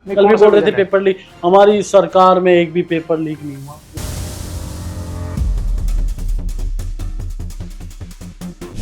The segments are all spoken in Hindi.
कल भी बोल रहे थे पेपर लीक, हमारी सरकार में एक भी पेपर लीक नहीं हुआ।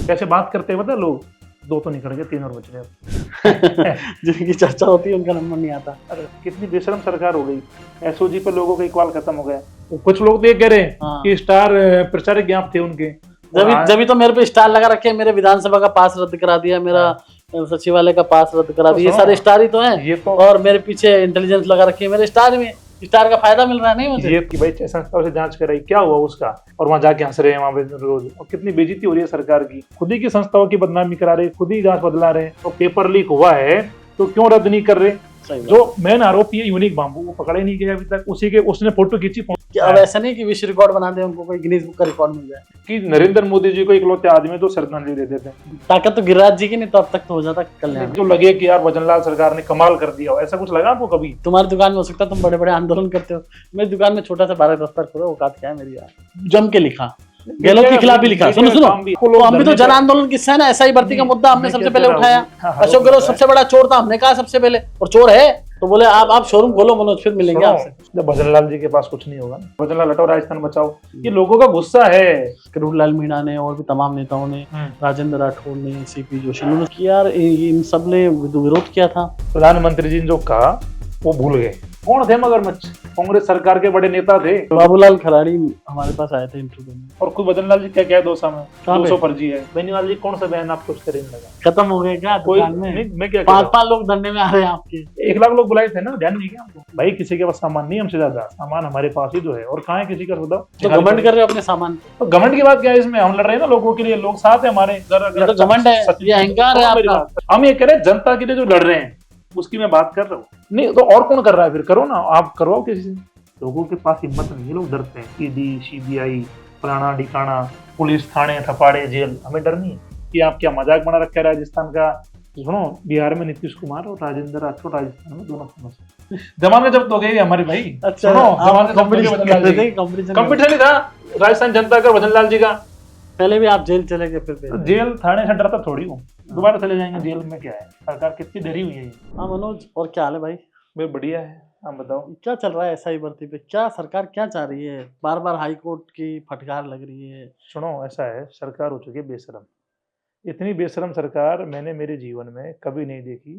कैसे बात करते हैं पता है लोग, दो तो निकल गए, तीन और बच गए। जिनकी चर्चा होती है उनका नंबर नहीं आता। अरे कितनी बेशरम सरकार हो गई, एसओजी पे लोगों का इकबाल खत्म हो गया। कुछ लोग तो ये कह रहे हैं कि स्टार प्रचारक आप थे उनके, जब तो मेरे पे स्टार लगा रखे हैं, मेरे विधानसभा का पास रद्द करा दिया, मेरा सचिवालय का पास रद्द करा दिया, ये सारे स्टार ही तो हैं। ये तो और मेरे पीछे इंटेलिजेंस लगा रखी है, मेरे स्टार में स्टार का फायदा मिल रहा है नहीं मुझे। ये कि भाई संस्थाओं से जांच कराई, क्या हुआ उसका, और वहां जाके हंस रहे हैं वहां पे रोज, और कितनी बेइज्जती हो रही है सरकार की। खुद ही की संस्थाओं की बदनामी करा रहे, खुद ही जांच बदला रहे। तो पेपर लीक हुआ है तो क्यों रद्द नहीं कर रहे? जो मेन आरोपी है यूनिक बाम्बू, वो पकड़े नहीं गया अभी तक। उसी के उसने फोटो खींची। अब ऐसा नहीं कि विश्व रिकॉर्ड बना दे, उनको कोई गिनीज बुक का रिकॉर्ड मिल जाए कि नरेंद्र मोदी जी को इकलौते आदमी तो श्रद्धांजलि दे देते हैं। ताकत तो गिरिराज जी की नहीं, तो अब तक तो हो जाता कल्याण। जो लगे कि यार भजनलाल सरकार ने कमाल कर दिया हो, ऐसा कुछ लगा आपको कभी? तुम्हारी दुकान में हो सकता है, तुम बड़े बड़े आंदोलन करते हो, मेरी दुकान में छोटा सा 12 दफ्तर खोलो, औकात क्या है मेरी यार। जम के लिखा, गहलोत के खिलाफ भी लिखा। सुनो सुनो, तो हम भी तो जन आंदोलन किस्सा है ना, ऐसा ही भर्ती का मुद्दा हमने सबसे पहले उठाया। अशोक गहलोत सबसे बड़ा चोर था, हमने कहा सबसे पहले, और चोर है तो बोले आप शोरूम खोलो मनोज, फिर मिलेंगे आपसे। जब भजनलाल जी के पास कुछ नहीं होगा, भजनलाल हटाओ राजस्थान बचाओ, ये लोगों का गुस्सा है। करूरलाल मीणा ने और भी तमाम नेताओं ने, राजेंद्र राठौड़ ने, सीपी जोशी ने किया, इन सब ने विरोध किया था। प्रधानमंत्री जी ने जो कहा वो भूल गए। कौन थे मगरमच्छ? कांग्रेस सरकार के बड़े नेता थे। बाबूलाल खराड़ी हमारे पास आए थे इंटरव्यू में, और खुद भजनलाल जी क्या दोसा में 200 पे? फर्जी है। बेनीवाल जी कौन सा बयान आपको उससे नहीं लगा? खत्म हो गए क्या कोई दुकान में? मैं क्या 5 लोग धरने में आ रहे हैं आपके। 1 लाख लोग बुलाए थे ना, ध्यान नहीं किया आपको? भाई किसी के पास सामान नहीं, हमसे ज्यादा सामान हमारे पास ही जो है, और कहाँ है किसी का? बताओ। तो घमंड कर रहे हो अपने सामान, तो घमंड की बात क्या है इसमें? हम लड़ रहे हैं ना लोगों के लिए, लोग साथ है हमारे। ये तो घमंड है, ये अहंकार है आपका। हम ये कह रहे हैं जनता के लिए जो लड़ रहे हैं उसकी मैं बात कर रहा हूँ। नहीं तो और कौन कर रहा है? फिर करो ना, आप करवाओ किसी से। लोगों के पास हिम्मत नहीं है, लोग डरते हैं। ईडी, सीबीआई, फलाना ढिकाना, पुलिस, थाने, थपाड़े, जेल। हमें डर नहीं है कि आप क्या मजाक बना रखा है राजस्थान का। सुनो, बिहार में नीतीश कुमार और राजेंद्र राठौड़, राजस्थान में दोनों फेमस। जमाने जब तो गए हमारे भाई। अच्छा, कंपटीशन ही था राजस्थान जनता का, भजनलाल जी का। पहले भी आप जेल चले गए, फिर जेल थाने से डरता थोड़ी हूँ, दोबारा चले जाएंगे जेल में। क्या है, सरकार कितनी डरी हुई है। हाँ मनोज, और क्या हाल है भाई? भाई बढ़िया है, आप बताओ क्या चल रहा है ऐसा ही भर्ती पे? क्या सरकार क्या चाह रही है? बार बार हाई कोर्ट की फटकार लग रही है। सुनो, ऐसा है, सरकार हो चुकी है बेशरम। इतनी बेशरम सरकार मैंने मेरे जीवन में कभी नहीं देखी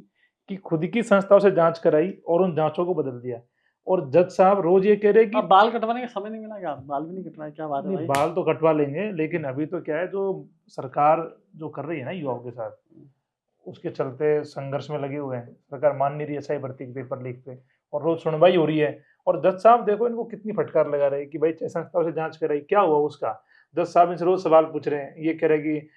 कि खुद की संस्थाओं से जांच कराई और उन जांचों को बदल दिया। और जज साहब रोज ये कह रहे कि बाल कटवाने का समय नहीं मिला क्या? बाल भी नहीं कटवाए, क्या बात है भाई? बाल तो कटवा लेंगे, लेकिन अभी तो क्या है, जो सरकार जो कर रही है ना युवाओं के साथ, उसके चलते संघर्ष में लगे हुए हैं। सरकार मान नहीं रही है सही भर्ती के पेपर लीक पे, और रोज सुनवाई हो रही है। और जज साहब देखो इनको कितनी फटकार लगा रहे हैं कि भाई संस्थाओं से जांच कराई, क्या हुआ उसका? जज साहब इनसे रोज सवाल पूछ रहे हैं, ये कह रहे कि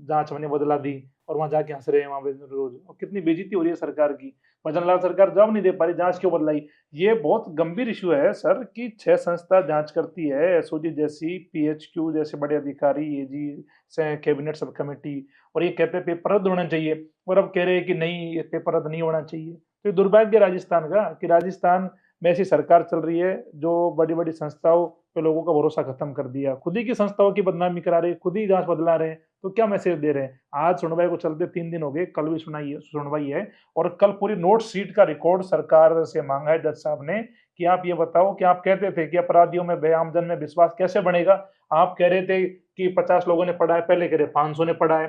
जांच हमने बदला दी, और वहां जाके हंस रहे हैं वहां पे रोज। और कितनी बेइज्जती हो रही है सरकार की। भजनलाल सरकार जवाब नहीं दे पा रही, जांच क्यों बदलाई? ये बहुत गंभीर इशू है सर, कि 6 संस्था जांच करती है, एसओजी जैसी, पीएचक्यू जैसे बड़े अधिकारी, एजी से कैबिनेट सब कमेटी, और ये कहते हैं पेपर रद्द होना चाहिए, और अब कह रहे हैं कि नहीं, ये पेपर रद्द नहीं होना चाहिए। तो ये दुर्भाग्य राजस्थान का, कि राजस्थान में ऐसी सरकार चल रही है जो बड़ी बड़ी संस्थाओं पे लोगों का भरोसा खत्म कर दिया, खुद ही की संस्थाओं की बदनामी करा रहे, खुद ही जांच बदला रहे हैं। तो क्या मैसेज दे रहे हैं? आज सुनवाई को चलते 3 दिन हो गए, कल भी सुनवाई है, और कल पूरी नोट शीट का रिकॉर्ड सरकार से मांगा है जज साहब ने, कि आप ये बताओ कि आप कहते थे कि अपराधियों में, बेआमदन में विश्वास कैसे बनेगा। आप कह रहे थे कि 50 लोगों ने पढ़ा है, पहले कह रहे 500 ने पढ़ा है।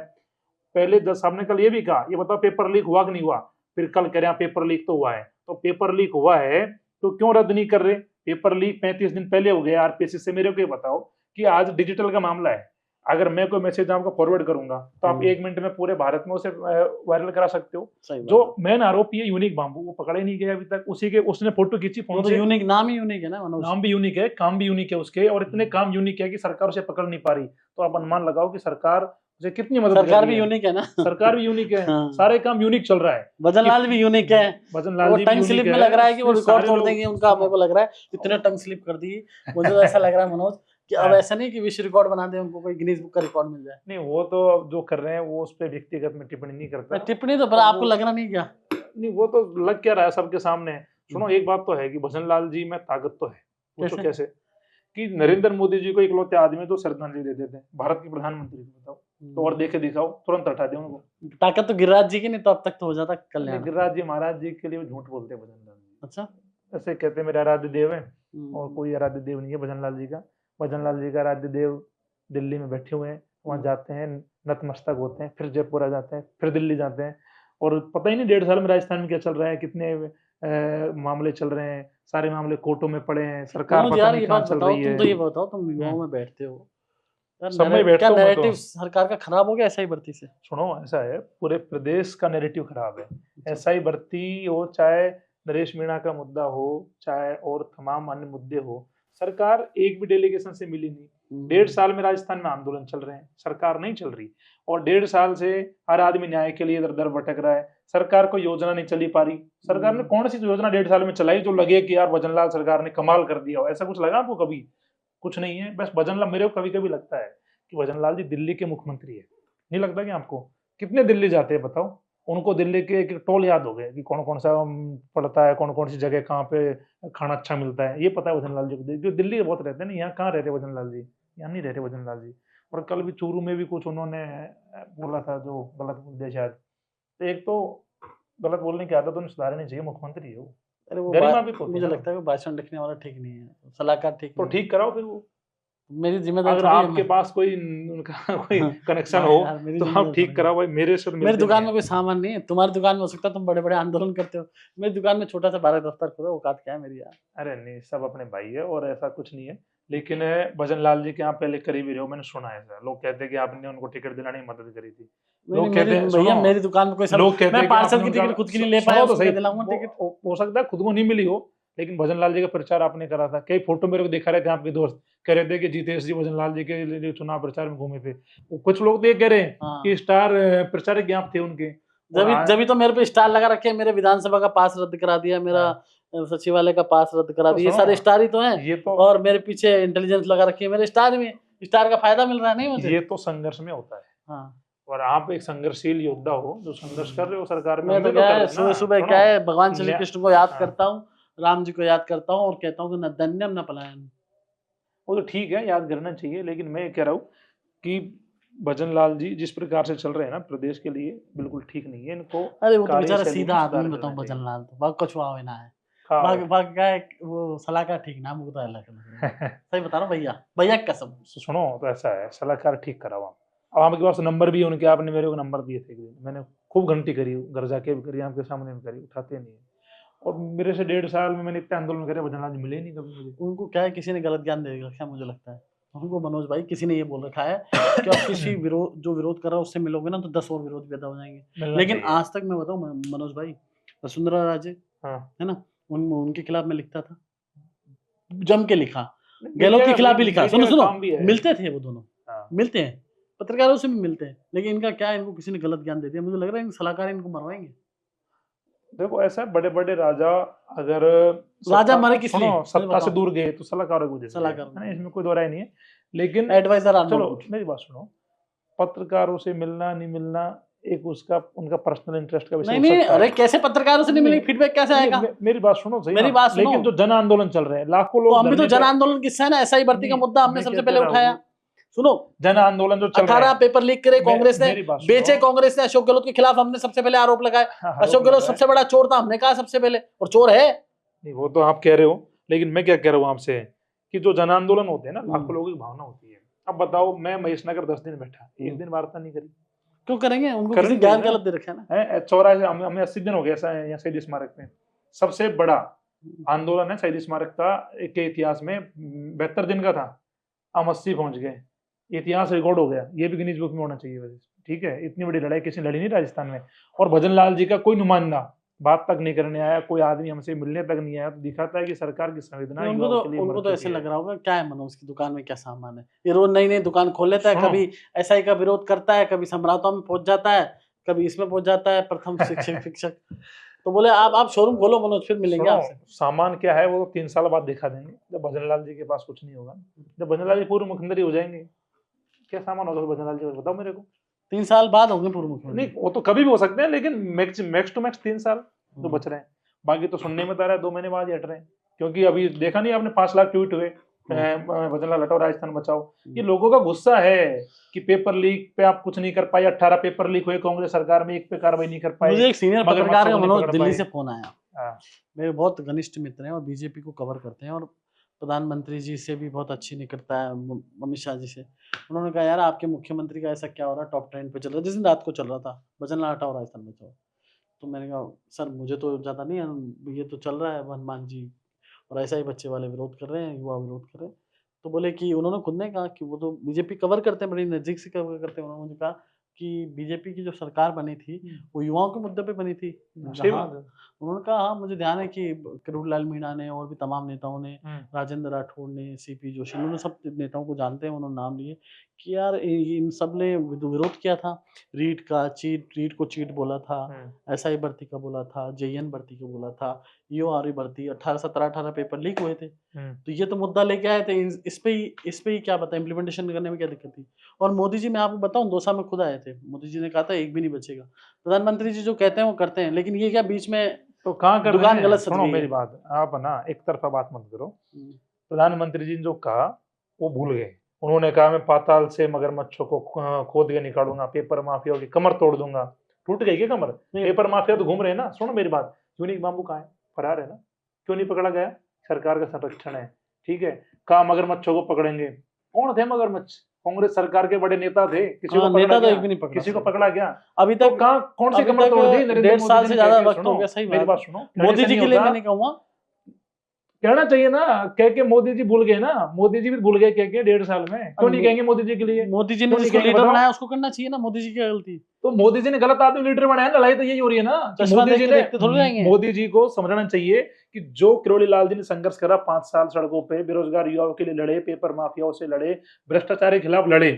पहले जज साहब ने कल ये भी कहा, ये बताओ पेपर लीक हुआ कि नहीं हुआ? फिर कल कह रहे हैं पेपर लीक तो हुआ है। तो पेपर लीक हुआ है तो क्यों रद्द नहीं कर रहे? पेपर लीक 35 दिन पहले हो गया आरपीएससी से। मेरे को ये बताओ कि आज डिजिटल का मामला है, अगर मैं कोई मैसेज आपको फॉरवर्ड करूंगा तो आप 1 मिनट में पूरे भारत में उसे वायरल करा सकते हो। जो मेन आरोपी है यूनिक बाम्बू, वो पकड़े नहीं गया अभी तक। उसी के उसने फोटो खींची फोन से। यूनिक नाम ही यूनिक है ना मनोज? नाम भी यूनिक है, काम भी यूनिक है उसके, और इतने काम यूनिक है कि सरकार उसे पकड़ नहीं पा रही। तो आप अनुमान लगाओ कि सरकार उसे कितनी मदद कर रही है। सरकार भी यूनिक है ना? सरकार भी यूनिक है, सारे काम यूनिक चल रहा है। भजनलाल भी यूनिक है। भजनलाल जी टंग स्लिप में लग रहा है कि वो रिकॉर्ड तोड़ देंगे उनका, मेरे को लग रहा है इतने टंग स्लिप कर दी। मुझे तो ऐसा लग रहा है मनोज कि अब ऐसा नहीं कि विश्व रिकॉर्ड बना दे, उनको कोई गिनीज बुक का रिकॉर्ड मिल जाए। नहीं, वो तो जो कर रहे हैं वो उस पर व्यक्तिगत में टिप्पणी नहीं करता। टिप्पणी तो आपको लग रहा नहीं क्या? नहीं, वो तो लग क्या रहा है सबके सामने। सुनो, एक बात तो है कि भजनलाल जी में ताकत तो है। पूछो कैसे? कि नरेंद्र मोदी जी को इकलौते आदमी तो श्रद्धांजलि दे देते हैं, भारत के प्रधानमंत्री को। बताओ तो और देखे दिखाओ, तुरंत हटा दे उनको। ताकत तो गिरिराज जी की नहीं, तो अब तक तो हो जाता कल्याण। गिरिराज जी महाराज जी के लिए वो झूठ बोलते हैं भजनलाल जी। अच्छा। ऐसे कहते हैं मेरे आराध्य देव है, और कोई आराध्य देव नहीं है भजनलाल जी का। भजनलाल जी का आराध्य देव दिल्ली में बैठे हुए हैं, वहाँ जाते हैं, नतमस्तक होते हैं, फिर जयपुर आ जाते हैं, फिर दिल्ली जाते हैं, और पता ही नहीं 1.5 साल में राजस्थान में क्या चल रहा है, कितने मामले चल रहे हैं, सारे मामले कोर्टों में पड़े हैं, सरकार पता यार नहीं ये कहाँ बात चल बताओ, रही तुम है। तो ये बताओ, तुम युवाओं में बैठते हो यार, सब में बैठता क्या हूँ मैं तो। नैरेटिव सरकार का खराब हो गया एसआई भर्ती से? सुनो, ऐसा है, पूरे प्रदेश का नैरेटिव खराब है। एसआई भर्ती हो, चाहे नरेश मीणा का मुद्दा हो, चाहे और तमाम अन्य मुद्दे हो, सरकार एक भी डेलीगेशन से मिली नहीं। 1.5 साल में राजस्थान में आंदोलन चल रहे हैं, सरकार नहीं चल रही, और 1.5 साल से हर आदमी न्याय के लिए इधर उधर भटक रहा है, सरकार कोई योजना नहीं चली पा रही। सरकार ने कौन सी योजना 1.5 साल में चलाई जो लगे कि यार भजनलाल सरकार ने कमाल कर दिया हो? ऐसा कुछ लगा आपको कभी? कुछ नहीं है। बस भजनलाल, मेरे को कभी कभी लगता है कि भजनलाल जी दिल्ली के मुख्यमंत्री है, नहीं लगता कि आपको? कितने दिल्ली जाते हैं बताओ? उनको दिल्ली के एक टोल याद हो गए कि कौन कौन सा पड़ता है, कौन कौन सी जगह कहाँ पे खाना अच्छा मिलता है, ये पता है भजनलाल जी को। जो दिल्ली बहुत रहते हैं ना, यहाँ कहाँ रहते भजनलाल जी? यहाँ नहीं रहते भजनलाल जी। और कल भी चूरू में भी कुछ उन्होंने बोला था जो गलत मुद्दे शायद। तो एक तो गलत बोलने की आदत उन्हें सुधारनी चाहिए, मुख्यमंत्री है वो। अरे वो गरिमा भी तो मुझे लगता है कि भाषण लिखने वाला ठीक नहीं है, सलाहकार ठीक तो नहीं है। ठीक कराओ फिर वो। मेरी जिम्मेदारी अगर थोड़ी है आपके पास कोई उनका कोई कनेक्शन हाँ हो यार, मेरी तो आप जिम्मेदारी ठीक थोड़ी कराओ भाई, मेरे से तो मेरी मिलते दुकान नहीं में कोई सामान नहीं है, तुम्हारी दुकान में हो सकता है तुम बड़े बड़े आंदोलन करते हो, मेरी दुकान में छोटा सा 12 दफ्तर खोलो, औकात क्या है मेरी यार? है। अरे नहीं, सब अपने भाई है और ऐसा कुछ नहीं है। लेकिन भजनलाल जी के यहाँ पहले करीबी रहे हो, मैंने सुना है ऐसा। लोग कहते हैं कि आपने उनको टिकट दिलाने में मदद करी थी। लोग कहते हैं, भैया सुनो, मेरी दुकान में कोई सब, लोग कहते मैं हैं कि पार्सल आपने की उनका, टिकट खुद की नहीं ले सुनो पाया, तो उसको सही, दिलाऊंगा टिकट। हो सकता है खुद को नहीं मिली हो, लेकिन भजनलाल जी का प्रचार आपने करा था। कई फोटो मेरे को दिखा रहे थे आपके दोस्त, कह रहे थे कि जीतेश जी भजनलाल जी के लिए चुनाव प्रचार में घूमे थे। कुछ लोग तो ये कह रहे हैं कि स्टार प्रचारक आप थे उनके। जब तो मेरे पे स्टार लगा रखे हैं, मेरे विधानसभा का पास रद्द करा दिया, मेरा सचिवालय का पास रद्द करा दिया, ये सारे स्टार ही तो हैं। ये तो, और मेरे पीछे इंटेलिजेंस लगा रखी है, मेरे स्टार में स्टार का फायदा मिल रहा है नहीं मुझे? ये तो संघर्ष में होता है। हाँ, और और आप एक संघर्षशील योद्धा हो जो संघर्ष कर रहे हो सरकार में। मैं तो क्या है, सुबह सुबह क्या है, भगवान श्री कृष्ण को याद करता हूँ, राम जी को याद करता हूँ, और कहता हूँ कि न धन्यम न पलायन। वो तो ठीक है, याद करना चाहिए, लेकिन मैं कह रहा हूँ कि भजनलाल जी जिस प्रकार से चल रहे हैं ना प्रदेश के लिए, बिल्कुल ठीक नहीं है। इनको अरे वो तो बेचारा कार्यशैली सीधा में आदमी, सुधार बताऊं करना चाहिए। भजनलाल तो बाग कछुआ हुए ना है, हाँ। बाकी क्या है, वो सलाहकार ठीक नाम वो तो अलग है। सही बता रहा हूँ भैया, भैया की कसम। सुनो, तो ऐसा है, सलाहकार ठीक कराओ आप। अब आपके पास नंबर भी है उनके, आपने मेरे को नंबर दिए थे एक दिन, मैंने खूब घंटी करी, घर जाके भी करी, आपके सामने भी करी, उठाते नहीं है। और मेरे से 1.5 साल में मैंने इतने आंदोलन करे, भजनलाल जी मिले ही नहीं कभी मुझे। उनको क्या है, किसी ने गलत ज्ञान दे रखा है मुझे लगता है उनको, मनोज भाई किसी ने ये बोल रखा है कि आप किसी विरोध जो विरोध कर रहा है उससे मिलोगे ना तो 10 और विरोध पैदा हो जाएंगे। लेकिन आज तक मैं बताऊं मनोज भाई, वसुंधरा राजे है ना, उनके खिलाफ मैं लिखता था, जम के लिखा, गहलोत के खिलाफ भी लिखा। सुनो मिलते थे वो दोनों, मिलते हैं, पत्रकारों से भी मिलते हैं, लेकिन इनका क्या है, इनको किसी ने गलत ज्ञान दे दिया। मुझे लग रहा है सलाहकार इनको मरवाएंगे। देखो ऐसा, बड़े बड़े राजा अगर राजा मरे किस लिए, सत्ता से दूर गए तो सलाहकारों को, सलाहकार, इसमें कोई दो राय नहीं है। लेकिन एडवाइजर, चलो मेरी बात सुनो, पत्रकारों से मिलना नहीं मिलना एक उसका उनका पर्सनल इंटरेस्ट का विषय नहीं, अरे कैसे पत्रकारों से नहीं मिलेंगे, फीडबैक कैसे आएगा? मेरी बात सुनो सही, मेरी बात सुनो। लेकिन जो जन आंदोलन चल रहे हैं, लाखों लोग, तो हम भी तो जन आंदोलन किससे है ना, एसआई भर्ती का मुद्दा हमने सबसे पहले उठाया। सुनो, जन आंदोलन जो चल रहा है, 18 पेपर लीक करे कांग्रेस ने, बेचे कांग्रेस ने, अशोक गहलोत के खिलाफ हमने सबसे पहले आरोप लगाए। अशोक गहलोत सबसे बड़ा चोर था, हमने कहा सबसे पहले, और चोर है नहीं, वो तो आप कह रहे हो, लेकिन मैं क्या कह रहा हूँ आपसे कि जो जन आंदोलन होते हैं ना, लाखों लोगों की भावना होती है। अब बताओ, मैं महेशनगर 10 दिन बैठा, एक दिन वार्ता नहीं करी, क्यों करेंगे? उनको किसी ज्ञान गलत दे रखा है ना। 84 हमें 80 दिन हो गया यहाँ शहीद स्मारक में, सबसे बड़ा आंदोलन है शहीद स्मारक का के इतिहास में, 72 दिन का था, हम 80 पहुंच गए, इतिहास रिकॉर्ड हो गया, ये भी गिनीज बुक में होना चाहिए वजह से। ठीक है, इतनी बड़ी लड़ाई किसी ने लड़ी नहीं राजस्थान में, और भजनलाल जी का कोई नुमाइंदा बात तक नहीं करने आया, कोई आदमी हमसे मिलने तक नहीं आया, तो दिखाता है कि सरकार की संवेदना उनको तो ऐसे लग रहा होगा, क्या है मनोज की दुकान में क्या सामान है, ये रोज नई नई दुकान खोल लेता है, कभी एसआई का विरोध करता है, कभी सम्राटों में पहुंच जाता है, कभी इसमें पहुंच जाता है, प्रथम शिक्षक तो बोले आप शोरूम खोलो मनोज, फिर मिलेंगे आपसे। सामान क्या है वो 3 साल बाद दिखा देंगे, जब भजनलाल जी के पास कुछ नहीं होगा, जब भजनलाल जी पूर्व मुख्यमंत्री हो जाएंगे, क्या सामान होगा भजनलाल जी, बताओ मेरे को। 3 साल बाद होंगे पूर्व मुख्यमंत्री? नहीं, वो तो कभी भी हो सकते हैं, लेकिन मैक्स टू मैक्स 3 साल जो बच रहे हैं। बाकी तो सुनने में तो आ रहा है 2 महीने बाद ही हट रहे हैं, क्योंकि अभी देखा नहीं आपने 5 लाख ट्वीट हुए, भजनलाल हटाओ राजस्थान बचाओ। ये लोगों का गुस्सा है कि पेपर लीक पे आप कुछ नहीं कर पाए। 18 पेपर लीक हुए कांग्रेस सरकार में, एक पे कार्रवाई नहीं कर पाए। मुझे एक सीनियर मगर पत्रकार मच्छों का को नहीं मनोज पकड़ दिल्ली पाए। से फोन आया, हाँ, मेरे बहुत घनिष्ठ मित्र हैं और बीजेपी को कवर करते हैं और प्रधानमंत्री जी से भी बहुत अच्छी निकटता है, अमित शाह जी से। उन्होंने कहा यार आपके मुख्यमंत्री का ऐसा क्या हो रहा है, टॉप ट्रेंड पे चल रहा है, जिस दिन रात को चल रहा था भजनलाल हटाओ राजस्थान बचाओ। तो मैंने कहा सर मुझे तो ज़्यादा नहीं है, ये तो चल रहा है हनुमान जी और ऐसा ही बच्चे वाले विरोध कर रहे हैं, युवा विरोध कर रहे हैं। तो बोले कि उन्होंने खुद ने कहा कि वो तो बीजेपी कवर करते हैं, बड़ी नज़दीक से कवर करते हैं। उन्होंने मुझे कहा कि बीजेपी की जो सरकार बनी थी वो युवाओं के मुद्दे पे बनी थी। सही हाँ, बात है। उन्होंने कहा हाँ मुझे ध्यान है कि किरोड़ीलाल मीणा ने और भी तमाम नेताओं ने, राजेंद्र राठौड़ ने, सीपी जोशी, उन्होंने सब नेताओं को जानते हैं, उन्होंने नाम लिए कि यार इन सब ने विरोध किया था। रीट को चीट बोला था, एसआई भर्ती का बोला था, जेईएन भर्ती का बोला था, ईओआरई भर्ती 18 पेपर लीक हुए थे। तो ये तो मुद्दा लेके आए थे, इस पे ही क्या पता इम्प्लीमेंटेशन करने में क्या दिक्कत थी। और मोदी जी, मैं आपको बताऊं, दौसा में खुद आए थे, मोदी जी ने कहा था एक भी नहीं बचेगा। प्रधानमंत्री जी जो कहते हैं वो करते हैं, लेकिन ये क्या बीच में तो कहाँ कर रहे दुकान हैं? गलत सज सुनो गई है। मेरी बात, आप ना एक तरफा बात मत करो। प्रधानमंत्री जी ने जो कहा वो भूल गए। उन्होंने कहा मैं पाताल से मगरमच्छों को खोद के निकालूंगा, पेपर माफिया की कमर तोड़ दूंगा। टूट गई क्या कमर? पेपर माफिया तो घूम रहे हैं ना। सुनो मेरी बात, यूनिक बाबू कहाँ है? फरार है ना? क्यों नहीं पकड़ा गया? सरकार का संरक्षण है, ठीक है। कहा मगरमच्छों को पकड़ेंगे। कौन थे मगरमच्छ? कांग्रेस सरकार के बड़े नेता थे। किसी को नेता पकड़ा तो गया? एक भी नहीं पकड़ा किसी को सर। पकड़ा गया? अभी तो तक कहाँ कौन सी अभी कमर तक तोड़ दी? नरेंद्र 1.5 मोदी साल जी से ने ज्यादा कह के वक्त हो सुनो, गया। सही मेरी बात बात है। सुनो। मोदी जी के लिए मैं नहीं कहूंगा, कहना चाहिए ना, कह के मोदी जी भूल गए ना। मोदी जी भी भूल गए कह के 1.5 साल में। क्यों नहीं कहेंगे मोदी जी के लिए? मोदी जी ने क्यों नहीं जिसको कहेंगे लीडर बताओ? बनाया उसको करना चाहिए ना, मोदी जी की क्या गलती? तो मोदी जी ने गलत आदमी लीडर बनाया ना। लड़ाई तो यही हो रही है ना कि चश्मा मोदी देख जी के ने, देखते थोड़ी रहेंगे। मोदी जी को समझना चाहिए कि जो किरोड़ी लाल जी ने संघर्ष करा 5 साल सड़कों पे, बेरोजगार युवाओं के लिए लड़े, पेपर माफियाओं से लड़े, भ्रष्टाचार के खिलाफ लड़े,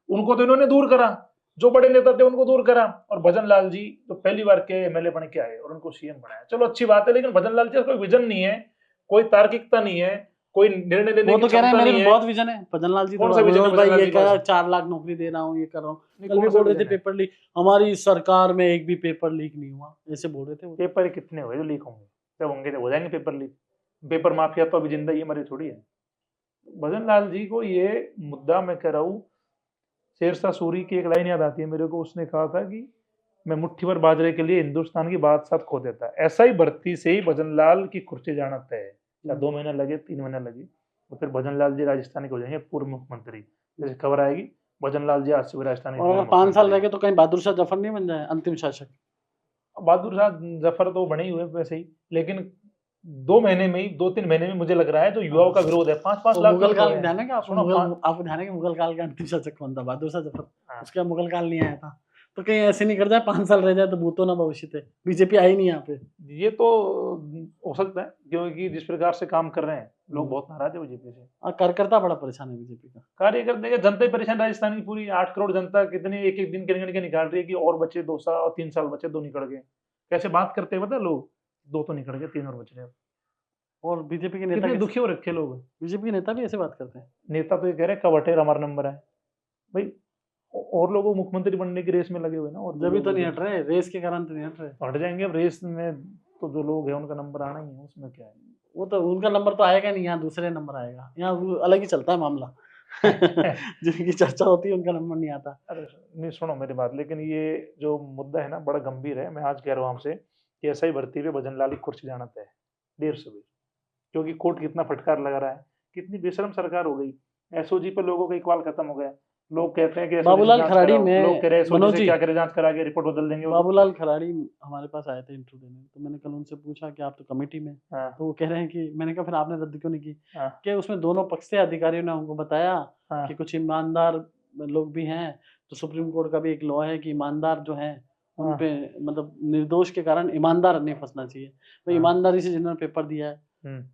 उनको तो इन्होंने दूर करा। जो बड़े नेता थे उनको दूर करा। और भजन लाल जी तो पहली बार के एमएलए बन के आए और उनको सीएम बनाया। चलो अच्छी बात है, लेकिन भजन लाल जी का कोई विजन नहीं है, कोई तार्किकता नहीं है, कोई निर्णय लेने वो की तो कह रहे हैं क्षमता मेरे नहीं में है। बहुत विजन है। भजनलाल जी तो कौन सा विजन है मनोज भाई भजन लाल ये जी कह के रहा पास? 4 लाख नौकरी दे रहा हूँ, ये कर रहा हूँ। कल कौन भी सा बोल रहे थे विजन है? पेपर लीक, हमारी सरकार में एक भी पेपर लीक नहीं हुआ, ऐसे बोल रहे थे वो। पेपर कितने हुए जो लीक होंगे? जब होंगे तो हो जाएंगे पेपर लीक। पेपर माफिया तो अभी जिंदा ही मरी थोड़ी है। भजन लाल जी को ये मुद्दा, मैं कह रहा हूँ, शेरशाह सूरी की एक लाइन याद आती है मेरे को। उसने कहा था कि मैं मुट्ठी भर बाजरे के लिए हिंदुस्तान की बादशाह खो देता। ऐसा ही भर्ती से ही भजन लाल की कुर्सी जाना तय है। या 2 महीने लगे, 3 महीने लगे, तो फिर भजन लाल जी राजस्थान के हो जाएंगे पूर्व मुख्यमंत्री। जैसे खबर आएगी भजन लाल जी आज से भी राजस्थान के और पूर्व अगर 5 साल मुख्यमंत्री। रह गए तो कहीं बहादुर शाह जफर नहीं बन जाए अंतिम शासक? बहादुर शाह जफर तो बने ही हुए वैसे ही, लेकिन 2 महीने में ही, 2-3 महीने में मुझे लग रहा है जो युवाओं का विरोध है, 5-5 वो लाख मुगल लोग काल हो में गए ध्यान है हैं। क्या आपको? सुनो, आपको ध्यान है कि मुगल काल का अंतिम शासक कौन था? बहादुर शाह जफर। हाँ। उसके मुगल काल नहीं आया था। तो कहीं ऐसे नहीं कर जाए 5 साल रह जाए तो भूतो ना भविष्य थे, बीजेपी आई नहीं यहाँ पे। ये तो हो सकता है, क्योंकि जिस प्रकार से काम कर रहे हैं लोग बहुत नाराज है बीजेपी से। और कार्यकर्ता बड़ा परेशान है बीजेपी का। कार्यकर्ता देखिए, जनता ही परेशान। राजस्थान की पूरी 8 करोड़ जनता कितनी एक दिन के गिन के निकाल रही है कि और बच्चे 2 साल और 3 साल बच्चे 2 निकल गए। कैसे बात करते हैं पता है लोग? 2 तो निकल गए, 3 और बच रहे। और बीजेपी के नेता कितने दुखी हो रखे लोग। बीजेपी के नेता भी ऐसे बात करते हैं। नेता तो ये कह रहे हैं कब हटे हमारा नंबर है भाई। और लोग मुख्यमंत्री बनने की रेस में लगे हुए ना, और जब भी तो नहीं हट रहे, रेस के कारण तो नहीं हट रहे। हट जाएंगे अब रेस में। तो जो लोग हैं उनका नंबर आना ही है, उसमें क्या है। वो तो उनका नंबर तो आएगा नहीं, यहाँ दूसरे नंबर आएगा, यहाँ वो अलग ही चलता है मामला। जिनकी चर्चा होती है उनका नंबर नहीं आता। अरे नहीं, सुनो मेरी बात, लेकिन ये जो मुद्दा है ना बड़ा गंभीर है। मैं आज कह रहा हूँ आपसे कि ऐसा ही भर्ती पे भजन लाल की कुर्सी जाना तय है 1.5 भी, क्योंकि कोर्ट कितना फटकार लगा रहा है। कितनी बेशरम सरकार हो गई। एसओजी पे लोगों का इकबाल खत्म हो गया। लोग कहते हैं कि SOG से बाबूलाल जांच खराड़ी कराओ। में लोग कह रहे हैं SOG मनोज से जी, क्या करे, जांच करा के रिपोर्ट बदल देंगे। बाबूलाल खराड़ी हमारे पास आए थे इंटरव्यू देने, तो मैंने कल उनसे पूछा कि आप तो कमेटी में, हाँ, तो वो कह रहे हैं कि, मैंने कहा फिर आपने रद्द क्यों नहीं की? हाँ, कि उसमें दोनों पक्ष से अधिकारियों ने हमको बताया हाँ, कि कुछ ईमानदार लोग भी हैं, तो सुप्रीम कोर्ट का भी एक लॉ है कि ईमानदार जो हैं उन हाँ, पे, मतलब निर्दोष के कारण ईमानदार नहीं फंसना चाहिए। तो हाँ, ईमानदारी से जिन्होंने पेपर दिया है,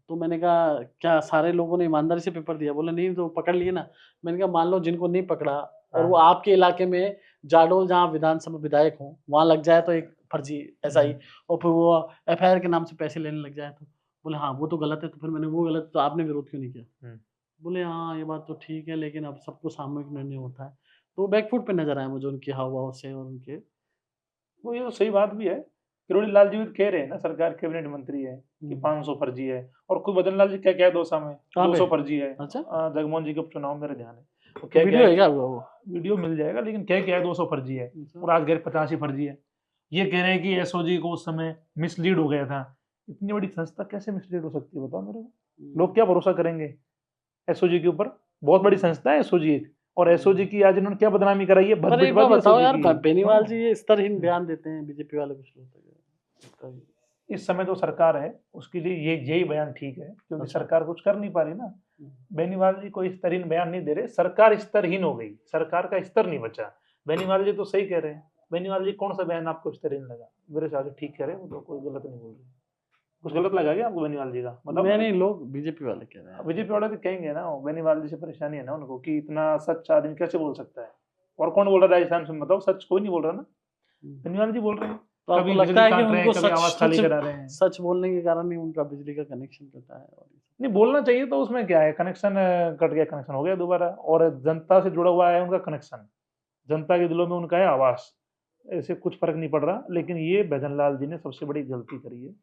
तो मैंने कहा क्या सारे लोगों ने ईमानदारी से पेपर दिया? बोले नहीं, तो पकड़ लिए ना। मैंने कहा मान लो जिनको नहीं पकड़ा और वो आपके इलाके में जाडोल जहाँ विधानसभा विधायक हो वहाँ लग जाए तो एक फर्जी ऐसा ही, और फिर वो एफआईआर के नाम से पैसे लेने लग जाए तो, बोले हाँ वो तो गलत है। तो फिर मैंने वो गलत, तो आपने विरोध क्यों नहीं किया? बोले हाँ ये बात तो ठीक है, लेकिन अब सबको सामूहिक निर्णय होता है। तो बैकफुट पे नजर आए मुझे उनके हाव भाव से और उनके। वो ये तो सही बात भी है, किरोड़ी लाल जी भी कह रहे हैं ना, सरकार कैबिनेट मंत्री है कि 500 फर्जी है, और खुद बदन लाल जी क्या क्या दौसा में कहाँ पे? 200 फर्जी है। अच्छा, जगमोहन जी के चुनाव मेरे ध्यान है, तो क्या वीडियो है क्या वो? वीडियो मिल जाएगा, लेकिन क्या है 200 फर्जी है अच्छा। और आज गए 85 फर्जी है। ये कह रहे हैं कि एसओजी को उस समय मिसलीड हो गया था। इतनी बड़ी संस्था कैसे मिसलीड हो सकती है, बताओ मेरे को। लोग क्या भरोसा करेंगे एसओजी के ऊपर? बहुत बड़ी संस्था है एसओजी एक, और एसओजी की आज इन्होंने क्या बदनामी कराई है, पर एक बात भद्दबिटबाजी बताओ एसओजी यार, की। बेनीवाल जी सुनो, ये स्तरहीन बयान देते हैं बीजेपी वाले कुछ लोग। इस समय जो सरकार है उसके लिए ये यही बयान ठीक है, क्योंकि अच्छा। सरकार कुछ कर नहीं पा रही ना। बेनीवाल जी कोई स्तरहीन बयान नहीं दे रहे, सरकार स्तरहीन हो गई, सरकार का स्तर नहीं बचा। बेनीवाल जी तो सही कह रहे हैं। बेनीवाल जी कौन सा बयान आपको स्तरहीन लगा? मेरे हिसाब से ठीक कह रहे हैं, वो तो कोई गलत नहीं बोल रहे। कुछ गलत लगा क्या आपको बेनीवाल जी का? बताओ। नहीं, लोग बीजेपी वाले कह रहे हैं। बीजेपी वाले तो कहेंगे ना, बेनीवाल जी से परेशानी है ना उनको कि इतना सच आदमी कैसे बोल सकता है। और कौन बोल रहा है राजस्थान से? बताओ, सच कोई नहीं बोल रहा ना, बेनीवाल जी बोल रहे हैं। तो आपको कभी लगता बिजली है कि काट रहे हैं, उनको कभी आवाज खाली सच करा रहे हैं। सच बोलने के कारण ही उनका बिजली का कनेक्शन कटा है? और नहीं, बोलना चाहिए, तो उसमें क्या है, कनेक्शन कट गया, कनेक्शन हो गया दोबारा, और जनता से जुड़ा हुआ है उनका कनेक्शन, जनता के दिलों में उनका है आवास। ऐसे कुछ फर्क नहीं पड़ रहा, लेकिन ये भजन लाल जी ने सबसे बड़ी गलती करी है,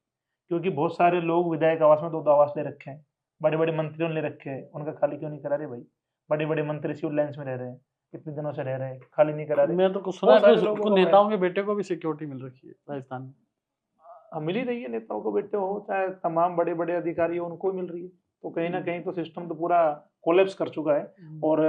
क्योंकि बहुत सारे लोग विधायक आवास में 2-2 आवास ले रखे हैं, बड़े बड़े मंत्रियों ने ले रखे हैं, उनका खाली क्यों नहीं करा रहे भाई? बड़े बड़े मंत्री सिविल लाइन्स में रह रहे हैं, इतने दिनों से रह रहे हैं, खाली नहीं करा रहे। मैं तो कुछ सुना बहुत है सारे लोगों कुछ को नेताओं के बेटे को भी सिक्योरिटी मिल रखी है राजस्थान में। मिल ही रही है, नेताओं को बेटे हो चाहे तमाम बड़े बड़े अधिकारी हो, उनको मिल रही है। तो कहीं ना कहीं तो सिस्टम तो पूरा कोलेप्स कर चुका है। और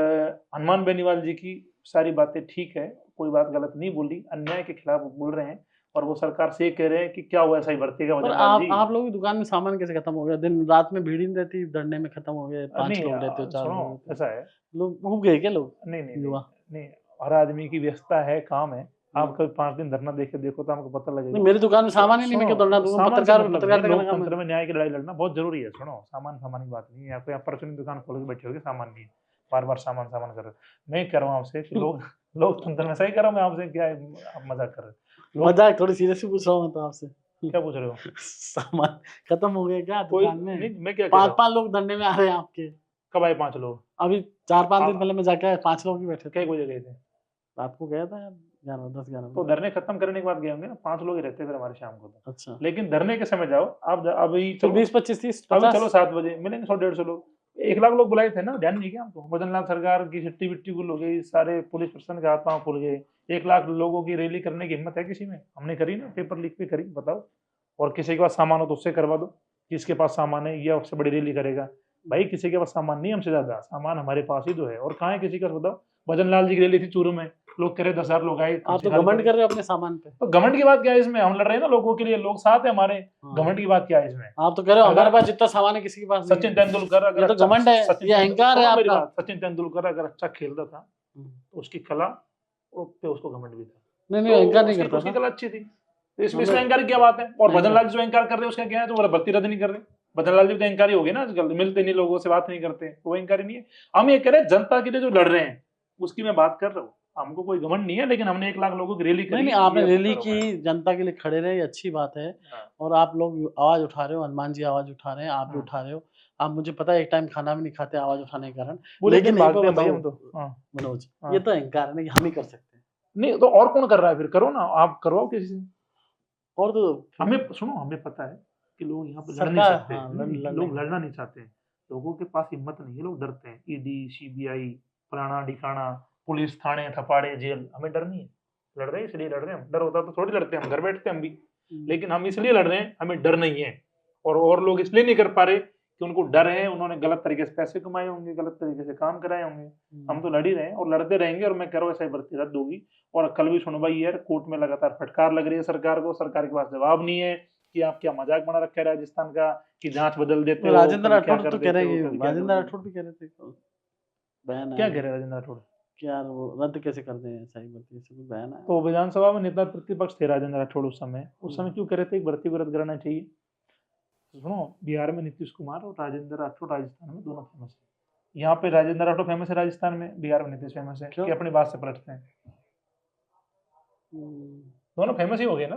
हनुमान बेनीवाल जी की सारी बातें ठीक है, कोई बात गलत नहीं बोली, अन्याय के खिलाफ बोल रहे हैं, और वो सरकार से ये कह रहे हैं कि क्या हुआ ऐसा ही भर्ती का पर वजन लाल जी। आप लोगों की दुकान में सामान कैसे खत्म हो गया? दिन रात में भीड़ ही नहीं रहती, धरने में खत्म हो गए, 5 नहीं, लोग रहते हो, 4 सुनो, लोग रहते हो, ऐसा है, लोग उब गए क्या लोग? नहीं नहीं नहीं, युवा नहीं, हर आदमी की व्यस्तता है, काम है। आप कभी 5 दिन धरना देखे देखो तो आपको पता लगेगा। नहीं, मेरी दुकान में सामान ही नहीं, मैं सुनो, क्यों धरना दूंगा? सामान से मतलब नहीं, पत्रकारिता का काम लोकतंत्र है। में न्याय की लड़ाई लड़ना बहुत जरूरी है। सुनो, सामान सामान की बात नहीं है, आप परचून दुकान खोल के बैठे होगे, सामान नहीं है, बार बार सामान सामान कर रहे हो। मैं कह रहा हूँ आपसे कि लोग लोकतंत्र में, सही कह रहा हूँ मैं आपसे, क्या है, आप मजाक कर रहे हो? मजाक थोड़ी सीरियस ही पूछ रहा हूँ मैं तो आपसे। क्या पूछ रहे हो? सामान खत्म हो गया क्या कोई दुकान में? नहीं, मैं क्या कह रहा हूँ, 5 लोग धरने में आ रहे हैं आपके। कब आए 5 लोग? अभी 4-5 दिन आप पहले मैं जाके आया, 5 लोग ही बैठे थे। कई बजे गए थे? रात को गया था यार, 11-10-11 तो बजे। धरने खत्म करने के बाद गए होंगे ना, 5 लोग ही रहते फिर हमारे शाम को तो। अच्छा, लेकिन धरने के समय जाओ आप, अभी तो चलो, 20, 25, 30, अभी चलो 50 7 बजे मिलेंगे 100-150 लोग। 1 लाख लोग बुलाए थे ना, ध्यान नहीं क्या हमको? भजन लाल सरकार की सिट्टी बिट्टी गुल हो गई, सारे पुलिस प्रशासन के हाथ पांव फूल गए। 1 लाख लोगों की रैली करने की हिम्मत है किसी में? हमने करी ना, पेपर लीक पे करी, बताओ। और किसी के पास सामान हो तो उससे करवा दो, जिसके पास सामान है, या उससे बड़ी रैली करेगा। भाई किसी के पास सामान नहीं, हमसे ज्यादा सामान हमारे पास ही तो है, और कहाँ है किसी का? बताओ। भजन लाल जी की रैली थी चूरू में, लोग कह रहे 10,000 लोग आए, आप कुर्सी तो खाली घमंड पड़ी। कर रहे हो अपने सामान पे। तो घमंड की बात क्या है इसमें? हम लड़ रहे हैं ना लोगों के लिए, लोग साथ है हमारे। हाँ। घमंड की बात क्या है इसमें? आप तो कह रहे हो हमारे अगर पास जितना सामान है किसी के पास नहीं सचिन है। तेंदुलकर अगर ये तो अच्छा, घमंड है, सचिन ये तेंदुलकर, अहंकार है सुनो मेरी आपका। बात, सचिन तेंदुलकर अगर अच्छा खेलता था तो उसकी कला पे उसको घमंड भी था, नहीं, तो अहंकार नहीं उसकी करता उसकी था। कला अच्छी थी, तो इसमें हमें अहंकार की क्या बात है? और भजन अहंकार लाल जी जो अहंकार कर रहे हैं उसका क्या है? तो वो भर्ती रद्द नहीं कर रहे, भजन लाल जी भी तो अहंकारी हो गए ना, आजकल मिलते नहीं, लोगों से बात नहीं करते, तो वो अहंकारी नहीं है। हम ये कह रहे हैं जनता के लिए जो लड़ रहे हैं उसकी मैं बात कर रहा हूँ, हमको कोई घमंड नहीं है, लेकिन हमने 1 लाख लोगों की रैली नहीं, करी, आपने ये रैली बता की, रहा हूं मैं। जनता के लिए खड़े रहे, ये अच्छी बात है। हाँ, और आप लोग आवाज उठा रहे हो, हनुमान जी आवाज उठा रहे हैं, आप भी हाँ। उठा रहे हो। आप, मुझे पता है एक टाइम खाना भी नहीं खाते आवाज उठाने के कारण। पूरे दिन लेकिन एक बार भागते हैं भाई बताओ हम तो। हाँ, मनोज, हाँ। ये तो अहंकार है ना कि हम ही कर सकते हैं। नहीं तो और कौन कर रहा है? फिर करो ना, आप करवाओ किसी से। और तो हमें सुनो, हमें पता है कि लोग यहाँ पे लड़ नहीं सरकार, सकते, हाँ, नहीं, लड़ने लोग का। लड़ना नहीं चाहते हैं, लोगों के पास हिम्मत नहीं है, लोग डरते हैं। ईडी, सीबीआई, फलाना ढिकाना, पुलिस, थाने, थपाड़े, जेल, हमें डर नहीं है। लड़ रहे हैं इसलिए लड़ रहे हैं हम, डर होता तो थोड़ी लड़ते, हम घर बैठते हम भी। लेकिन हम इसलिए लड़ रहे हैं, हमें डर नहीं है। और लोग इसलिए नहीं कर पा रहे कि उनको डर है, उन्होंने गलत तरीके से पैसे कमाए होंगे, गलत तरीके से काम कराए होंगे। हम तो लड़ ही रहे हैं और लड़ते रहेंगे, और मैं कह रहा हूँ ऐसा ही भर्ती रद्द होगी। और कल भी सुनवाई है, कोर्ट में लगातार फटकार लग रही है सरकार को, सरकार के पास जवाब नहीं है कि आप क्या मजाक बना रखा है राजस्थान का, कि जांच बदल देते हो, राजेंद्र कभी क्या राठौड़ कर तो कह देते रहे हो, हैं, कभी क्या कर राजेंद्र देते राठौड़ हो। भी कह रहे थे कल, बयान क्या आया कह है रहे हैं राजेंद्र राठौड़? कि यार वो रद्द कैसे कर दें, सही भर्ती, ऐसे कुछ बयान आया। तो विधानसभा में नेता प्रतिपक्ष थे राजेंद्र राठौड़ उस समय क्यों कह रहे थे कि भर्ती को रद्द कराना चाहिए? तो सुनो, बिहार में नीतीश कुमार और राजेंद्र राठौड़ राजस्थान में दोनों फेमस है। यहाँ पे राजेंद्र राठौड़ फेमस है राजस्थान में, बिहार में नीतीश फेमस है, क्यों? कि अपनी बात से पलटते हैं। दोनों फेमस ही हो गए ना,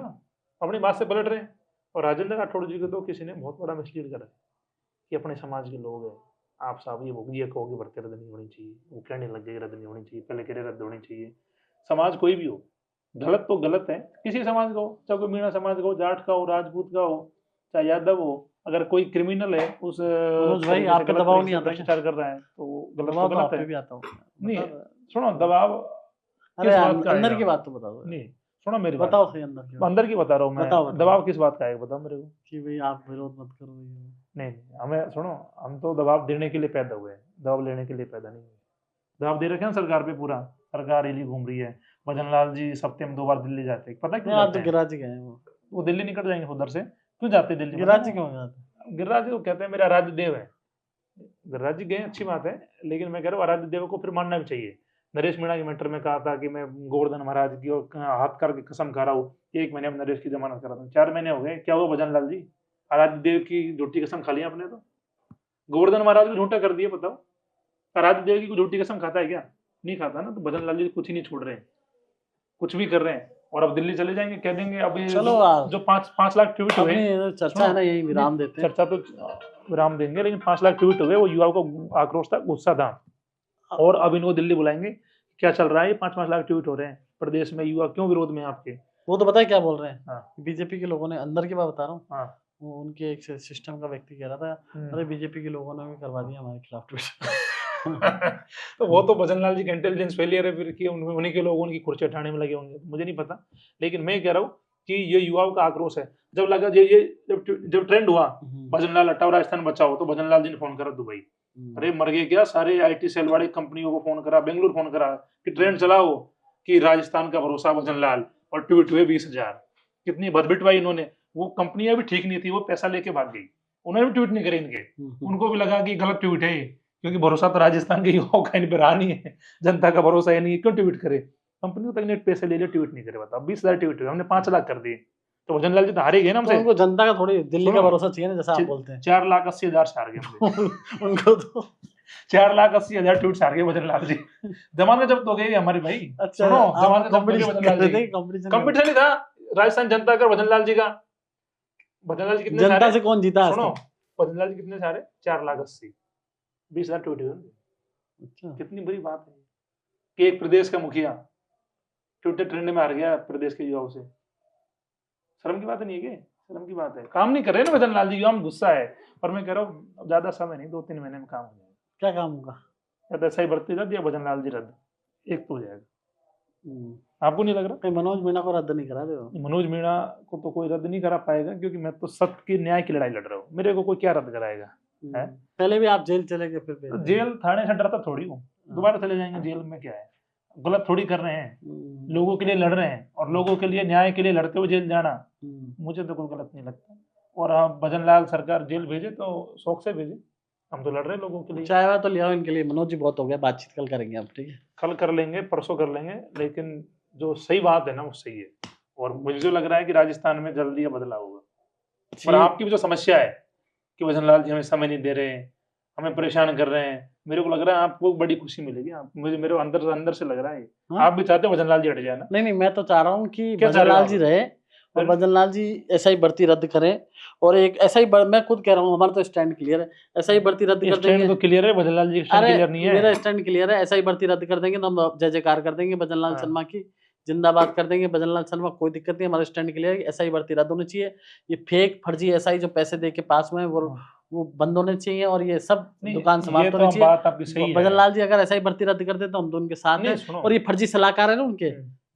अपनी बात से पलट रहे हैं। और राजेंद्र राठौड़ जी को तो किसी ने बहुत बड़ा मिसलीड करा है कि अपने समाज के लोग हैं, आप साहब ये कहो कि भर्ती रद्द नहीं होनी चाहिए, वो कहने लग गए रद्द नहीं होनी चाहिए, पहले कह रहे रद्द होनी चाहिए। समाज कोई भी हो, गलत तो गलत है, किसी समाज का हो, चाहे कोई मीणा समाज का हो, जाट का हो, राजपूत का हो, चाहे यादव हो, अगर कोई क्रिमिनल है उस मनोज भाई, तरीके आप से पे गलत दबाव तरीके नहीं से आता क्या? भ्रष्टाचार कर रहा है तो वो गलत तो दबाव तो गलत आप पे है। भी आता होगा, नहीं बता। सुनो, दबाव अरे किस बात का अंदर आएगा? की बात तो बताओ, नहीं सुनो मेरी बात, बताओ सही अंदर की बात। अंदर की बता रहा हूँ मैं, बताओ बताओ दबाव किस बात का आएगा बताओ मेरे को। कि भाई आप विरोध मत करो ये। नहीं नहीं, हमें सुनो, हम तो दबाव देने के लिए पैदा हुए हैं, दबाव लेने के लिए पैदा नहीं हुए। दबाव दे रखे हैं सरकार पे पूरा, सरकार हिली घूम रही है। भजन लाल जी सप्ताह में 2 बार दिल्ली जाते हैं, पता है क्यों नहीं, आप जाते तो हैं? गिराज ही गए हैं वो दिल्ली निकल जाएंगे उधर से, क्यों जाते हैं दिल्ली पता गिराज जी है? क्यों जाते? गिरिराज जी को कहते हैं मेरा आराध्य देव है। गिरिराज जी गए अच्छी बात है, लेकिन मैं कह रहा हूँ आराध्य देव को फिर मानना भी चाहिए। नरेश मीणा के मैटर में कहा था कि मैं गोवर्धन महाराज की और हाथ करके कसम खा रहा हूँ, 1 महीने में नरेश की जमानत करा दूं। 4 महीने हो गए, क्या हुआ भजन लाल जी? आराध्य देव की झूठी कसम खा ली आपने तो। गोवर्धन महाराज को झूठा कर दिया, बताओ आराध्य देव की कोई झूठी कसम खाता है क्या? नहीं खाता ना। तो भजन लाल जी कुछ ही नहीं छोड़ रहे हैं, कुछ भी कर रहे हैं, और अब दिल्ली चले जाएंगे, कह देंगे अब ये चलो जो 5 लाख ट्वीट हुए, अपनी जो चर्चा सुनो, है ना यही विराम देते हैं। चर्चा तो विराम देंगे, लेकिन 5 लाख ट्वीट हुए, वो युवाओं को आक्रोश था, गुस्सा था, और अब इनको दिल्ली बुलाएंगे, क्या चल रहा है? 5-5 लाख ट्वीट हो रहे हैं प्रदेश में, युवा क्यों विरोध में हैं आपके? वो तो पता है क्या बोल रहे हैं, हाँ बीजेपी के लोगों ने, अंदर की बात बता रहा हूँ, हाँ वो उनके एक सिस्टम का व्यक्ति कह रहा था, हम्म। अरे बीजेपी के लोगों ने भी करवा दिया हमारे खिलाफ ट्वीट। तो वो तो भजन लाल जी का इंटेलिजेंस फेलियर है फिर, कि उन्हीं के लोग उनकी कुर्सी हटाने में लगे होंगे, मुझे नहीं पता। लेकिन मैं कह रहा हूँ कि ये युवाओं का आक्रोश है। जब लगा ये जब ट्रेंड हुआ भजन लाल हटाओ राजस्थान बचाओ, तो भजन लाल जी ने फोन करा दुबई, अरे मर गए क्या? सारे आईटी सेल वाली कंपनियों को फोन करा, बेंगलुरु फोन करा कि ट्रेंड चलाओ कि राजस्थान का भरोसा भजन लाल, और ट्वीट हुए 20,000। कितनी भदबिटवाई इन्होंने। वो कंपनियां भी ठीक नहीं थी, वो पैसा लेके भाग गई, उन्होंने भी ट्वीट नहीं करे इनके। उनको भी लगा कि गलत ट्वीट है ये, क्योंकि भरोसा तो राजस्थान के युवाओं का इन पर रहा नहीं है, जनता का भरोसा है नहीं है, क्यों ट्वीट करे? कंपनी तक ने पैसे ले लिए, ट्वीट नहीं करे। बताओ 20,000 ट्वीट हुए, हमने 5 लाख कर दिए, तो भजन लाल जी तो हारे गए ना तो हमसे। उनको जनता का थोड़ी दिल्ली का सुनो, भरोसा चाहिए ना, जैसा आप बोलते हैं। 4,80,000 से हार गए हमसे। उनको तो 4,80,000 ट्वीट से हार गए भजन लाल जी। जमानत जब्त हो गई हमारी भाई। अच्छा, सुनो, आप जमानत जब्त हो गई कंपटीशन भजन लाल कर जी रहे थे, की। कंपटीशन कंपटीशन ही था राजस्थान जनता का भजन लाल जी का। भजन लाल जी कितने जनता सारे? से कौन जीता आज सुनो, तक? भजन लाल जी कितने सारे? 4,80,000, 20,000 ट्वीट हुए। अच्छा, कितनी बड़ी बात है कि एक प्रदेश का मुखिया ट्विटर ट्रेंड में हार गया प्रदेश के युवाओं से। शर्म की बात नहीं है क्या? शर्म की बात है। काम नहीं कर रहे ना भजन लाल जी, युवा में गुस्सा है। और मैं कह रहा हूँ ज्यादा समय नहीं, 2-3 महीने में काम हो जाएगा। क्या काम होगा? या तो ऐसा ही बढ़ती रद्द, या भजन लाल जी रद्द, एक तो हो जाएगा। आपको नहीं लग रहा? कहीं मनोज मीणा को रद्द नहीं करा दे? मनोज मीणा को तो कोई रद्द नहीं करा पाएगा, क्योंकि मैं तो सत्य की न्याय की लड़ाई लड़ रहा हूँ, मेरे को कोई क्या रद्द कराएगा? है? पहले भी आप जेल चले गए, फिर तो जेल थाने से डरता थोड़ी हूँ, दोबारा चले जाएंगे जेल में, क्या है? गलत थोड़ी कर रहे हैं, लोगों के लिए लड़ रहे हैं, और लोगों के लिए न्याय के लिए लड़ते हुए जेल जाना मुझे तो कोई गलत नहीं लगता। और हाँ, भजन लाल सरकार जेल भेजे तो शौक से भेजे, हम तो लड़ रहे हैं लोगों के लिए। चाय वाय तो ले आओ इनके लिए। मनोज जी बहुत हो गया, बातचीत कल करेंगे आप, ठीक है? कल कर लेंगे, परसों कर लेंगे, लेकिन जो सही बात है ना वो सही है, और मुझे जो लग रहा है कि राजस्थान में जल्दी यह बदलाव होगा। और आपकी भी जो समस्या है कि भजन लाल जी हमें समय नहीं दे रहे हैं, हमें परेशान कर रहे हैं, मेरे को लग रहा है आपको बड़ी खुशी मिलेगी। आप मुझे मेरे अंदर से लग रहा है आप भी चाहते हो भजन लाल जी हट जाए ना? नहीं, मैं तो चाह रहा हूँ कि क्या चाह भजन रहे हो लाल आप? जी रहे, और भजन लाल जी ऐसा ही भर्ती रद्द करें, और एक ऐसा ही मैं खुद कह रहा हूँ, हमारा तो स्टैंड क्लियर है, ऐसा ही भर्ती रद्द कर देंगे। स्टैंड तो क्लियर है, भजन लाल जी स्टैंड अरे क्लियर नहीं है। मेरा स्टैंड क्लियर है, ऐसा ही भर्ती रद्द कर देंगे तो हम जय जयकार कर देंगे भजन लाल शर्मा की, जिंदाबाद कर देंगे भजन लाल शर्मा, कोई दिक्कत नहीं, हमारा स्टैंड क्लियर है। ऐसा ही भर्ती रद्द होनी चाहिए, ये फेक फर्जी ऐसा ही जो पैसे दे के पास में वो बंद होने चाहिए, और ये सब दुकान समाप्त होनी चाहिए। बात आपकी सही है। भजन लाल जी अगर ऐसा ही भर्ती रद्द कर दे तो हम तो उनके साथ हैं। और ये फर्जी सलाहकार है ना उनके,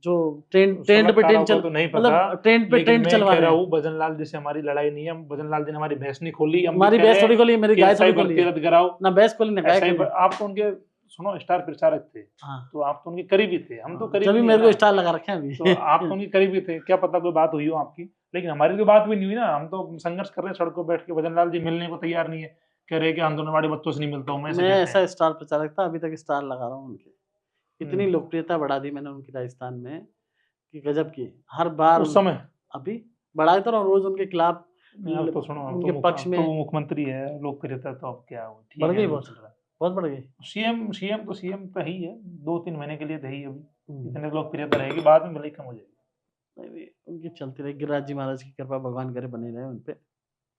जो ट्रेंड पे ट्रेंड चल, तो नहीं पता, मतलब ट्रेंड पे ट्रेंड चलवा रहे हैं। भजन लाल जी से हमारी लड़ाई नहीं है, भजन लाल जी ने हमारी भैंस नहीं खोली, हमारी भैंस थोड़ी खोली, मेरी गाय थोड़ी खोली, रद्द कराओ ना भैंस खोली ना गाय खोली। आप तो उनके सुनो स्टार प्रचारक थे, तो आप तो उनके करीबी थे, हम तो करीबी जब नहीं मेरे है को ना। स्टार लगा रखे हैं अभी। तो आप तो उनके करीबी थे, क्या पता कोई बात हुई हो आपकी, लेकिन हमारी कोई बात भी नहीं हुई ना। हम तो संघर्ष कर रहे हैं सड़कों बैठ के, भजन लाल जी मिलने को तैयार नहीं है, कह रहे कि आंदोलनवादी बच्चों से नहीं मिलता हूँ मैं ऐसा स्टार प्रचारक था, अभी तक स्टार लगा रहा हूँ उनके। इतनी लोकप्रियता बढ़ा दी मैंने उनकी राजस्थान में कि गजब की, हर बार उस समय अभी बढ़ाए तो रोज उनके खिलाफ, तो सुनो उनके पक्ष में। तो मुख्यमंत्री है, लोकप्रियता तो अब क्या हो, बढ़ गई, बहुत बढ़ गई। सीएम तो ही है, 2-3 महीने के लिए तो ही अभी, इतने लोकप्रियता रहेगी, बाद में भले कम हो जाएगी। उनकी चलती रही, गिरिराज जी महाराज की कृपा भगवान करे बनी रहे उनपे।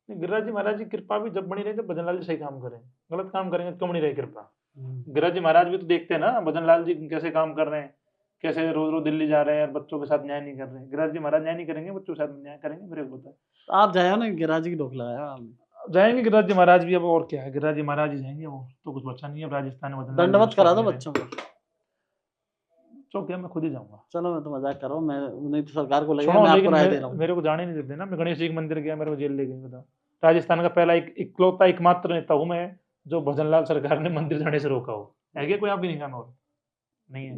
गिरिराज जी महाराज की कृपा भी जब बनी रही जब भजन लाल जी सही काम करें, गलत काम करेंगे तो क्यों बनी रही कृपा? गिरिराज जी महाराज भी तो देखते हैं ना भजन लाल जी कैसे काम कर रहे हैं, कैसे रोज रोज दिल्ली जा रहे हैं और बच्चों के साथ न्याय नहीं कर रहे हैं। गिरिराज जी महाराज न्याय नहीं करेंगे, बच्चों के साथ न्याय करेंगे, मेरे को पता है। आप जाए ना, गिरिराज जी की डोक लगाया आपने। जाएंगे गिरिराज जी महाराज भी, अब और क्या है, गिरिराज जी महाराज ही जाएंगे, वो तो कुछ बचा नहीं है अब राजस्थान में बदलना। दंडवत करा दो बच्चों को। तो क्या, मैं खुद ही जाऊंगा। चलो मैं तो मजाक कर रहा हूँ, मैं नहीं तो सरकार को लगेगा सुनो, मैं आपको लेकिन राय दे रहा हूँ। मेरे को जाने नहीं देते ना। मैं गणेश जी के मंदिर गया, मेरे को जेल ले गए, बताओ। राजस्थान का पहला इकलौता एकमात्र नेता हूँ मैं जो भजनलाल सरकार ने मंदिर जाने से रोका हो। है क्या कोई आपकी निगाह में? और नहीं है?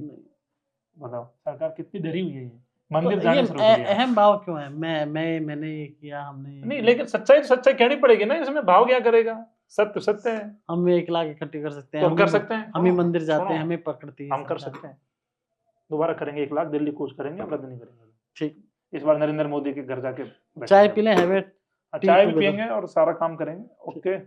बताओ, सरकार कितनी डरी हुई है ये मंदिर तो जाने ये से रोक दिया। अहम भाव क्यों है? मैंने ये किया, हमने नहीं, लेकिन सच्चाई तो सच्चाई कहनी पड़ेगी ना, इसमें भाव क्या करेगा? सत्य सत्य है। हम 1 लाख इकट्ठे कर सकते हैं, तो हम कर सकते हैं, हम ही सुनो, मंदिर जाते सुनो, हैं, हमें पकड़ती है हम कर सरकार। सकते हैं। दोबारा करेंगे 1 लाख, दिल्ली कूच करेंगे, हम रद्द नहीं करेंगे। ठीक। इस बार नरेंद्र मोदी के घर जाके चाय पी लें, हैव इट, चाय भी पियेंगे और सारा काम करेंगे। ओके।